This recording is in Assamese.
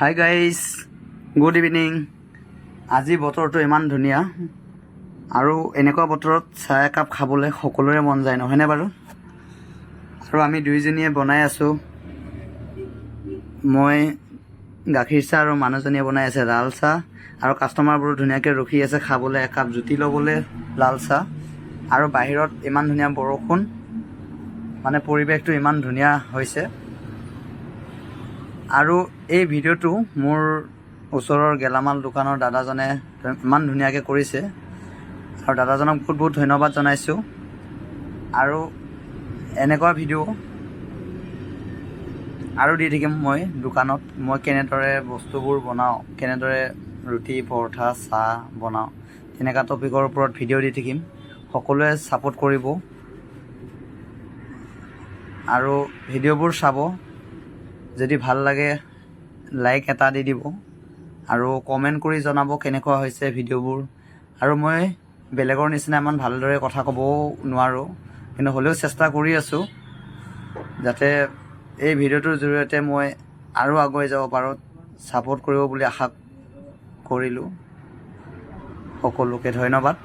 Hi guys, good evening. আজি বতৰটো ইমান ধুনীয়া আৰু এনেকুৱা বতৰত চাহ একাপ খাবলৈ সকলোৰে মন যায়, নহয়নে বাৰু? আৰু আমি দুইজনীয়ে বনাই আছোঁ। মই গাখীৰ চাহ আৰু মানুহজনীয়ে বনাই আছে লাল চাহ, আৰু কাষ্টমাৰবোৰো ধুনীয়াকৈ ৰখি আছে খাবলৈ একাপ জুতি ল'বলৈ লাল চাহ। আৰু বাহিৰত ইমান ধুনীয়া বৰষুণ, মানে পৰিৱেশটো ইমান ধুনীয়া হৈছে। আৰু এই ভিডিঅ'টো মোৰ ওচৰৰ গেলামাল দোকানৰ দাদাজনে ইমান ধুনীয়াকৈ কৰিছে, আৰু দাদাজনক বহুত বহুত ধন্যবাদ জনাইছোঁ। আৰু এনেকুৱা ভিডিঅ' আৰু দি থাকিম মই দোকানত, মই কেনেদৰে বস্তুবোৰ বনাওঁ, কেনেদৰে ৰুটি পৰঠা চাহ বনাওঁ, তেনেকুৱা টপিকৰ ওপৰত ভিডিঅ' দি থাকিম। সকলোৱে ছাপোৰ্ট কৰিব আৰু ভিডিঅ'বোৰ চাব। যদি ভাল লাগে লাইক এটা দি দিব আৰু কমেণ্ট কৰি জনাব কেনেকুৱা হৈছে ভিডিঅ'বোৰ। আৰু মই বেলেগৰ নিচিনা ইমান ভালদৰে কথা ক'বও নোৱাৰোঁ, কিন্তু হ'লেও চেষ্টা কৰি আছোঁ যাতে এই ভিডিঅ'টোৰ জৰিয়তে মই আৰু আগুৱাই যাব পাৰোঁ। ছাপোৰ্ট কৰিব বুলি আশা কৰিলোঁ। সকলোকে ধন্যবাদ।